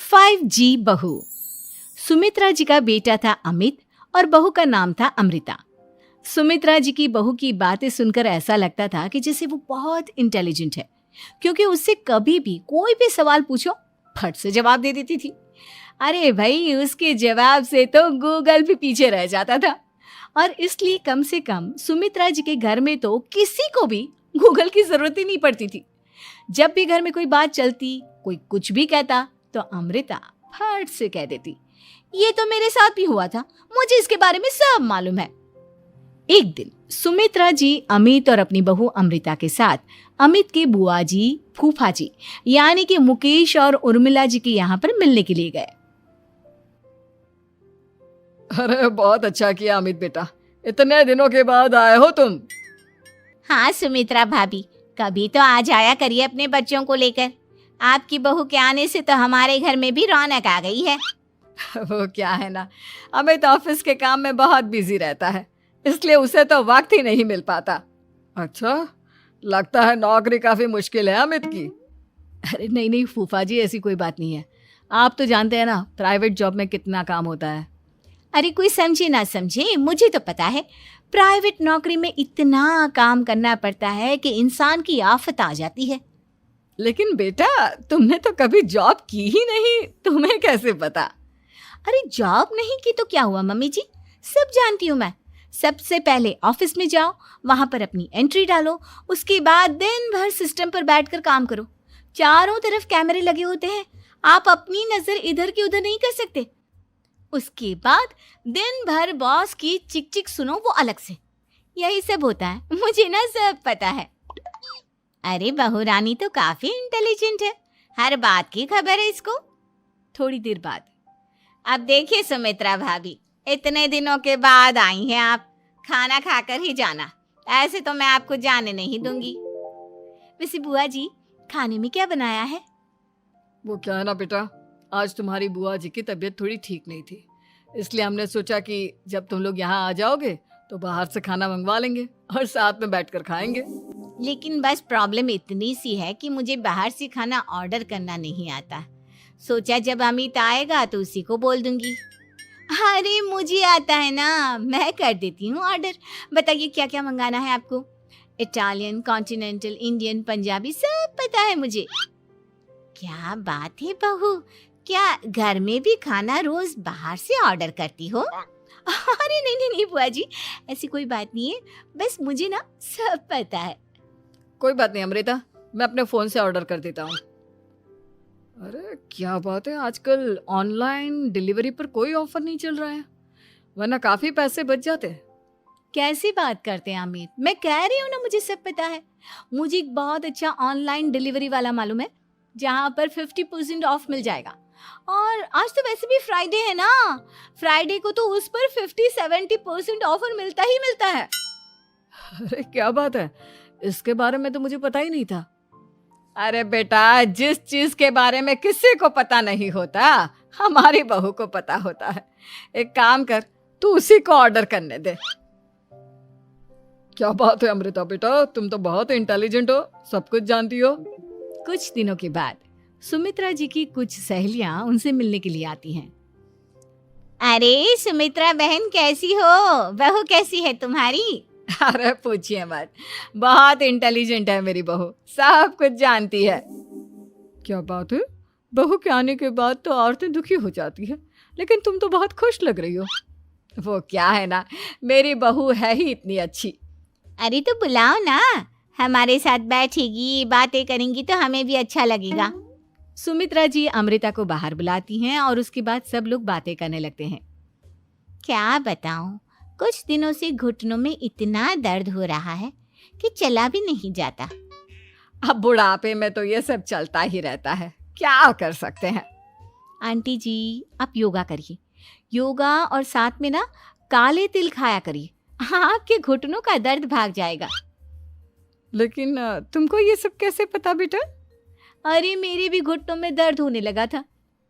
5G बहू। सुमित्रा जी का बेटा था अमित और बहू का नाम था अमृता। सुमित्रा जी की बहू की बातें सुनकर ऐसा लगता था कि जैसे वो बहुत इंटेलिजेंट है, क्योंकि उससे कभी भी कोई भी सवाल पूछो फट से जवाब दे देती थी। अरे भाई, उसके जवाब से तो गूगल भी पीछे रह जाता था। और इसलिए कम से कम सुमित्रा जी के घर में तो किसी को भी गूगल की जरूरत ही नहीं पड़ती थी। जब भी घर में कोई बात चलती, कोई कुछ भी कहता, तो अमृता फट से कह देती, ये तो मेरे साथ भी हुआ था, मुझे इसके बारे में सब मालूम है। एक दिन सुमित्रा जी अमित और अपनी बहू अमृता के साथ अमित के बुआ जी, फूफा जी यानी कि मुकेश और उर्मिला जी के यहाँ पर मिलने के लिए गए। अरे बहुत अच्छा किया अमित बेटा, इतने दिनों के बाद आए हो तुम। हाँ सुमित्रा भाभी, कभी तो आ जाया करिए अपने बच्चों को लेकर। आपकी बहू के आने से तो हमारे घर में भी रौनक आ गई है। वो क्या है ना, अमित ऑफिस के काम में बहुत बिजी रहता है, इसलिए उसे तो वक्त ही नहीं मिल पाता। अच्छा, लगता है नौकरी काफी मुश्किल है अमित की। अरे नहीं फूफा जी, ऐसी कोई बात नहीं है। आप तो जानते हैं ना प्राइवेट जॉब में कितना काम होता है। अरे कोई समझे ना समझे, मुझे तो पता है प्राइवेट नौकरी में इतना काम करना पड़ता है कि इंसान की आफत आ जाती है। लेकिन बेटा, तुमने तो कभी जॉब की ही नहीं, तुम्हें कैसे पता? अरे जॉब नहीं की तो क्या हुआ मम्मी जी, सब जानती हूँ मैं। सबसे पहले ऑफिस में जाओ, वहां पर अपनी एंट्री डालो, उसके बाद दिन भर सिस्टम पर बैठकर काम करो। चारों तरफ कैमरे लगे होते हैं, आप अपनी नजर इधर की उधर नहीं कर सकते। उसके बाद दिन भर बॉस की चिक चिक सुनो, वो अलग से। यही सब होता है, मुझे ना सब पता है। अरे बहू रानी तो काफी इंटेलिजेंट है, हर बात की खबर है इसको। थोड़ी देर बाद, अब देखिए सुमित्रा भाभी, इतने दिनों के बाद आई हैं आप, खाना खाकर ही जाना, ऐसे तो मैं आपको जाने नहीं दूंगी। वैसे बुआ जी, खाने में क्या बनाया है? वो क्या है ना बेटा, आज तुम्हारी बुआ जी की तबीयत थोड़ी ठीक नहीं थी, इसलिए हमने सोचा कि जब तुम लोग यहाँ आ जाओगे तो बाहर से खाना मंगवा लेंगे और साथ में बैठकर खाएंगे। लेकिन बस प्रॉब्लम इतनी सी है कि मुझे बाहर से खाना ऑर्डर करना नहीं आता। सोचा जब अमित आएगा तो उसी को बोल दूंगी। अरे मुझे आता है ना, मैं कर देती हूँ ऑर्डर। बताइए क्या क्या मंगाना है आपको? इटालियन, कॉन्टिनेंटल, इंडियन, पंजाबी, सब पता है मुझे। क्या बात है बहू, क्या घर में भी खाना रोज बाहर से ऑर्डर करती हो? अरे नहीं बुआ जी, ऐसी कोई बात नहीं है, बस मुझे ना सब पता है। कोई बात नहीं अमृता, मैं अपने फोन से ऑर्डर कर देता हूँ। अरे क्या बात है, आजकल ऑनलाइन डिलीवरी पर कोई ऑफर नहीं चल रहा है, वरना काफी पैसे बच जाते हैं। कैसी बात करते हैं अमित, मैं कह रही हूँ ना मुझे सब पता है। मुझे एक बहुत अच्छा ऑनलाइन डिलीवरी वाला मालूम है, जहाँ पर 50% ऑफ मिल जाएगा। और आज तो वैसे भी फ्राइडे है ना, फ्राइडे को तो उस पर 50-70% ऑफर मिलता ही मिलता है। अरे क्या बात है, इसके बारे में तो मुझे पता ही नहीं था। अरे बेटा, जिस चीज के बारे में किसी को पता नहीं होता, हमारी बहू को पता होता है। एक काम कर, तू उसी को ऑर्डर करने दे। क्या बात है अमृता बेटा, तुम तो बहुत इंटेलिजेंट हो, सब कुछ जानती हो। कुछ दिनों के बाद सुमित्रा जी की कुछ सहेलियां उनसे मिलने के लिए आती हैं। अरे सुमित्रा बहन कैसी हो, बहू कैसी है तुम्हारी? अरे पूछिए मत, बहुत इंटेलिजेंट है मेरी बहू, सब कुछ जानती है। क्या बात है, बहू के आने के बाद तो औरतें दुखी हो जाती है, लेकिन तुम तो बहुत खुश लग रही हो। वो क्या है ना, मेरी बहू है ही इतनी अच्छी। अरे तो बुलाओ ना, हमारे साथ बैठेगी, बातें करेंगी तो हमें भी अच्छा लगेगा। सुमित्रा जी अमृता को बाहर बुलाती हैं और उसके बाद सब लोग बातें करने लगते हैं। क्या बताऊं, कुछ दिनों से घुटनों में इतना दर्द हो रहा है कि चला भी नहीं जाता। अब बुढ़ापे में तो ये सब चलता ही रहता है, क्या कर सकते हैं। आंटी जी, आप योगा करिए, योगा और साथ में ना काले तिल खाया करिए, आपके घुटनों का दर्द भाग जाएगा। लेकिन तुमको ये सब कैसे पता बेटा? अरे मेरे भी घुटनों में दर्द होने लगा था,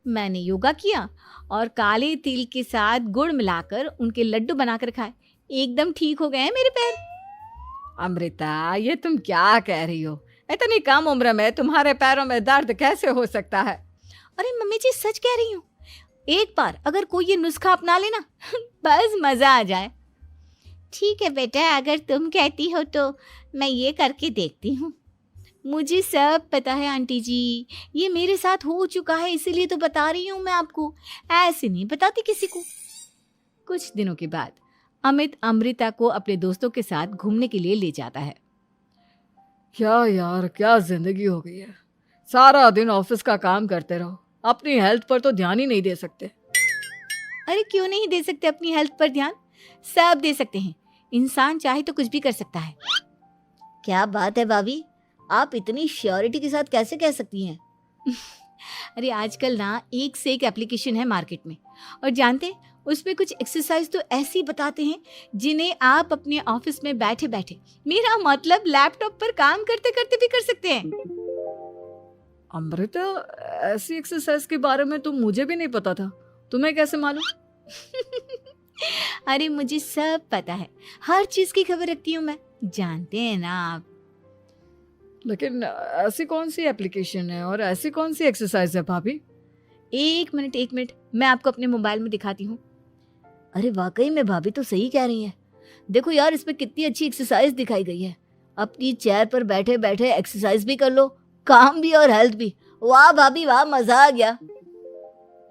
मैंने योगा किया और काले तिल के साथ गुड़ मिलाकर उनके लड्डू बनाकर खाए, एकदम ठीक हो गए हैं मेरे पैर। अमृता, ये तुम क्या कह रही हो? इतनी कम उम्र में तुम्हारे पैरों में दर्द कैसे हो सकता है? अरे मम्मी जी सच कह रही हूँ, एक बार अगर कोई ये नुस्खा अपना लेना बस मजा आ जाए। ठीक है बेटा, अगर तुम कहती हो तो मैं ये करके देखती हूँ। मुझे सब पता है आंटी जी, ये मेरे साथ हो चुका है, इसीलिए तो बता रही हूँ मैं आपको, ऐसे नहीं बताती किसी को। कुछ दिनों के बाद अमित अमृता को अपने दोस्तों के साथ घूमने के लिए ले जाता है। क्या यार, क्या जिंदगी हो गई है। सारा दिन ऑफिस का काम करते रहो, अपनी हेल्थ पर तो ध्यान ही नहीं दे सकते। अरे क्यों नहीं दे सकते अपनी हेल्थ पर ध्यान? सब दे सकते हैं, इंसान चाहे तो कुछ भी कर सकता है। क्या बात है भाभी, आप इतनी श्योरिटी के साथ कैसे कह सकती हैं? अरे आजकल ना एक से एक एप्लीकेशन है मार्केट में, और जानते हैं उसमें कुछ एक्सरसाइज तो ऐसी बताते हैं जिन्हें आप अपने ऑफिस में बैठे बैठे, मेरा मतलब लैपटॉप पर काम करते करते भी कर सकते हैं। अमृता, ऐसी एक्सरसाइज के बारे में तो मुझे भी नहीं पता था, तुम्हें कैसे मालूम? अरे मुझे सब पता है, हर चीज की खबर रखती हूँ मैं, जानते हैं ना आप। लेकिन ऐसी कौन सी एप्लीकेशन है और ऐसी कौन सी एक्सरसाइज है भाभी? एक मिनट, मैं आपको अपने मोबाइल में दिखाती हूँ। अरे वाकई में भाभी तो सही कह रही हैं। देखो यार, इसमें कितनी अच्छी एक्सरसाइज दिखाई गई है। अपनी चेयर पर बैठे बैठे एक्सरसाइज भी कर लो, काम भी और हेल्थ भी। वाह भाभी वाह, मजा आ गया।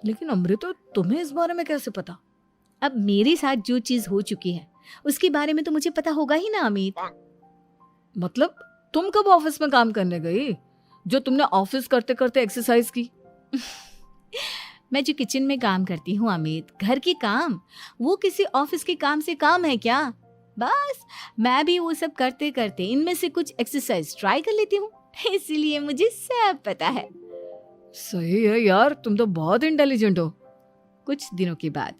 लेकिन अमृता, तुम्हें इस बारे में कैसे पता? अब मेरे साथ जो चीज हो चुकी है उसके बारे में तो मुझे पता होगा ही ना अमित। मतलब तुम कब ऑफिस में काम करने गई जो तुमने ऑफिस करते करते एक्सरसाइज की? मैं जो किचन में काम करती हूँ अमित, घर के काम, वो किसी ऑफिस के काम से काम है क्या? बस मैं भी वो सब करते करते इनमें से कुछ एक्सरसाइज ट्राई कर लेती हूँ, इसीलिए मुझे सब पता है। सही है यार, तुम तो बहुत इंटेलिजेंट हो। कुछ दिनों के बाद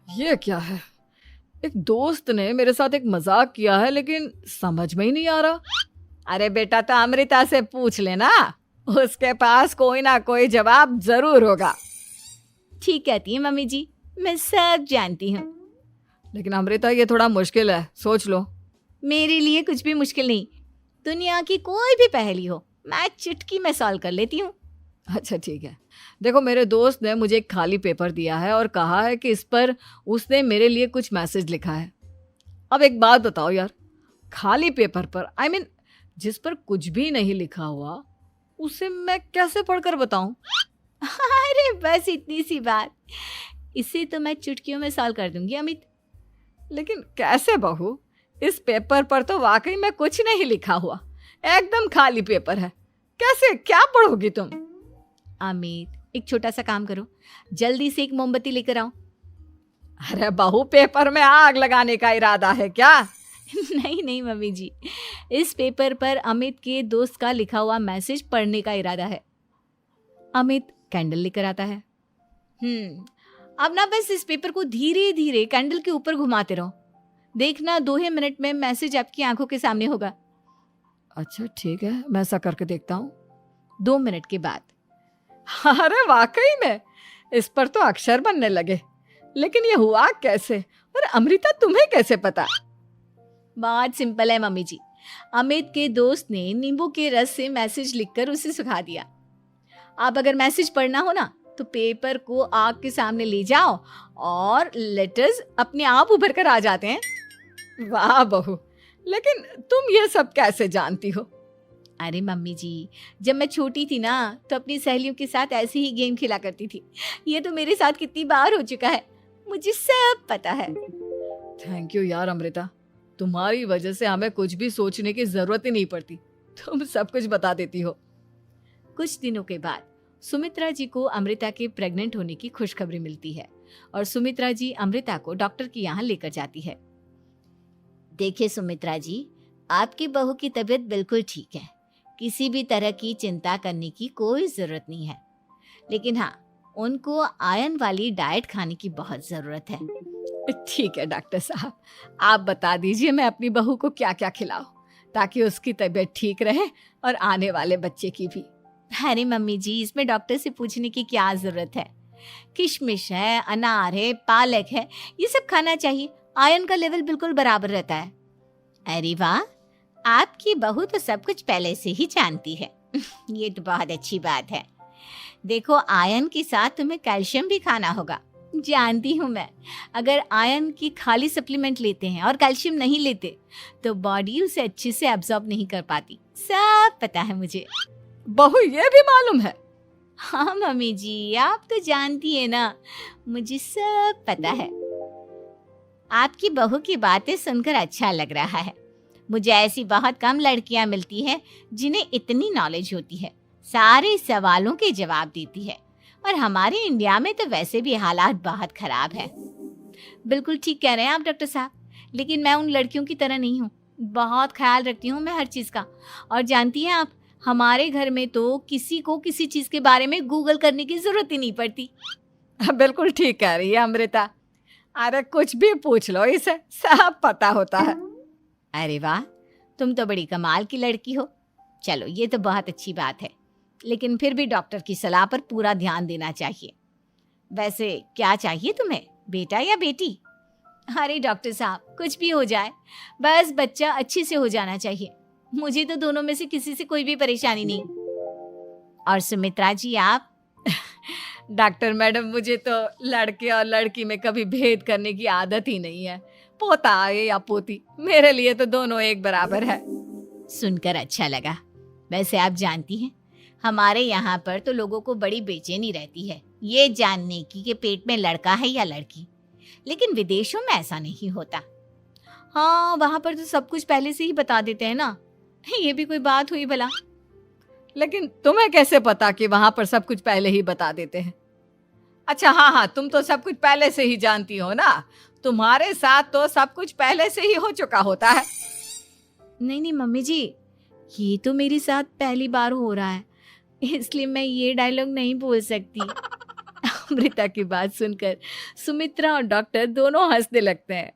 ये क्या है, एक दोस्त ने मेरे साथ एक मजाक किया है लेकिन समझ में ही नहीं आ रहा। अरे बेटा, तो अमृता से पूछ लेना, उसके पास कोई ना कोई जवाब जरूर होगा। ठीक कहती है मम्मी जी, मैं सब जानती हूँ। लेकिन अमृता, ये थोड़ा मुश्किल है, सोच लो। मेरे लिए कुछ भी मुश्किल नहीं, दुनिया की कोई भी पहेली हो मैं चुटकी में सॉल्व कर लेती हूँ। अच्छा ठीक है, देखो मेरे दोस्त ने मुझे एक खाली पेपर दिया है और कहा है कि इस पर उसने मेरे लिए कुछ मैसेज लिखा है। अब एक बात बताओ यार, खाली पेपर पर, I mean, जिस पर कुछ भी नहीं लिखा हुआ, उसे मैं कैसे पढ़कर बताऊं? अरे बस इतनी सी बात, इसे तो मैं चुटकियों में सॉल्व कर दूंगी अमित। लेकिन कैसे बहू, इस पेपर पर तो वाकई में कुछ नहीं लिखा हुआ, एकदम खाली पेपर है, कैसे, क्या पढ़ोगी तुम? अमित, एक छोटा सा काम करो, जल्दी से एक मोमबत्ती लेकर आओ। अरे बहू, पेपर में आग लगाने का इरादा है क्या? नहीं मम्मी जी, इस पेपर पर अमित के दोस्त का लिखा हुआ मैसेज पढ़ने का इरादा है। अमित कैंडल लेकर आता है। अब ना बस इस पेपर को धीरे धीरे कैंडल के ऊपर घुमाते रहो, देखना 2 मिनट में मैसेज आपकी आंखों के सामने होगा। अच्छा ठीक है, मैं ऐसा करके देखता हूँ। 2 मिनट के बाद, अरे वाकई में इस पर तो अक्षर बनने लगे, लेकिन ये हुआ कैसे? और अमृता, तुम्हें कैसे पता? बहुत सिंपल है मम्मी जी, अमित के दोस्त ने नींबू के रस से मैसेज लिखकर उसे सुखा दिया। अब अगर मैसेज पढ़ना हो ना तो पेपर को आग के सामने ले जाओ और लेटर्स अपने आप उभर कर आ जाते हैं। वाह बहू, लेकिन तुम ये सब कैसे जानती हो? अरे मम्मी जी, जब मैं छोटी थी ना तो अपनी सहेलियों के साथ ऐसे ही गेम खेला करती थी। ये तो मेरे साथ कितनी बार हो चुका है, मुझे सब पता है। थैंक यू यार अमृता, तुम्हारी वजह से हमें कुछ भी सोचने की जरूरत ही नहीं पड़ती, तुम सब कुछ बता देती हो। कुछ दिनों के बाद सुमित्रा जी को अमृता के प्रेग्नेंट होने की खुशखबरी मिलती है और सुमित्रा जी अमृता को डॉक्टर के यहाँ लेकर जाती है। देखिए सुमित्रा जी, आपकी बहू की तबीयत बिल्कुल ठीक है, किसी भी तरह की चिंता करने की कोई जरूरत नहीं है, लेकिन हाँ, उनको आयरन वाली डाइट खाने की बहुत जरूरत है। ठीक है डॉक्टर साहब, आप बता दीजिए मैं अपनी बहू को क्या क्या खिलाऊं ताकि उसकी तबीयत ठीक रहे और आने वाले बच्चे की भी। अरे मम्मी जी, इसमें डॉक्टर से पूछने की क्या जरूरत है, किशमिश है, अनार है, पालक है, ये सब खाना चाहिए, आयरन का लेवल बिल्कुल बराबर रहता है। अरे वाह, आपकी बहू तो सब कुछ पहले से ही जानती है। ये तो बहुत अच्छी बात है। देखो, आयरन के साथ तुम्हें कैल्शियम भी खाना होगा। जानती हूँ मैं, अगर आयरन की खाली सप्लीमेंट लेते हैं और कैल्शियम नहीं लेते तो बॉडी उसे अच्छे से एब्जॉर्ब नहीं कर पाती। सब पता है मुझे। बहू ये भी मालूम है? हाँ मम्मी जी, आप तो जानती है ना, मुझे सब पता है। आपकी बहू की बातें सुनकर अच्छा लग रहा है। मुझे ऐसी बहुत कम लड़कियां मिलती हैं जिन्हें इतनी नॉलेज होती है, सारे सवालों के जवाब देती है। और हमारे इंडिया में तो वैसे भी हालात बहुत खराब है। बिल्कुल ठीक कह रहे हैं आप डॉक्टर साहब, लेकिन मैं उन लड़कियों की तरह नहीं हूँ। बहुत ख्याल रखती हूँ मैं हर चीज़ का। और जानती हैं आप, हमारे घर में तो किसी को किसी चीज़ के बारे में गूगल करने की ज़रूरत ही नहीं पड़ती। बिल्कुल ठीक कह रही है अमृता। अरे कुछ भी पूछ लो इसे, सब पता होता है। अरे वाह, तुम तो बड़ी कमाल की लड़की हो। चलो, ये तो बहुत अच्छी बात है, लेकिन फिर भी डॉक्टर की सलाह पर पूरा ध्यान देना चाहिए। वैसे क्या चाहिए तुम्हें, बेटा या बेटी? अरे डॉक्टर साहब, कुछ भी हो जाए, बस बच्चा अच्छे से हो जाना चाहिए। मुझे तो दोनों में से किसी से कोई भी परेशानी नहीं। और सुमित्रा जी, आप? डॉक्टर मैडम, मुझे तो लड़के और लड़की में कभी भेद करने की आदत ही नहीं है। पोता आए या पोती, मेरे लिए तो दोनों एक बराबर है। सुनकर अच्छा लगा। वैसे आप जानती हैं, हमारे यहाँ पर तो लोगों को बड़ी बेचैनी रहती है ये जानने की कि पेट में लड़का है या लड़की, लेकिन विदेशों में ऐसा नहीं होता। हाँ, वहाँ पर तो सब कुछ पहले से ही बता देते हैं ना। ये भी कोई बात हुई भला? लेकिन तुम्हें कैसे पता कि वहां पर सब कुछ पहले ही बता देते हैं? अच्छा हाँ, तुम तो सब कुछ पहले से ही जानती हो ना। तुम्हारे साथ तो सब कुछ पहले से ही हो चुका होता है। नहीं मम्मी जी, ये तो मेरे साथ पहली बार हो रहा है, इसलिए मैं ये डायलॉग नहीं बोल सकती। अमृता की बात सुनकर सुमित्रा और डॉक्टर दोनों हंसने लगते हैं।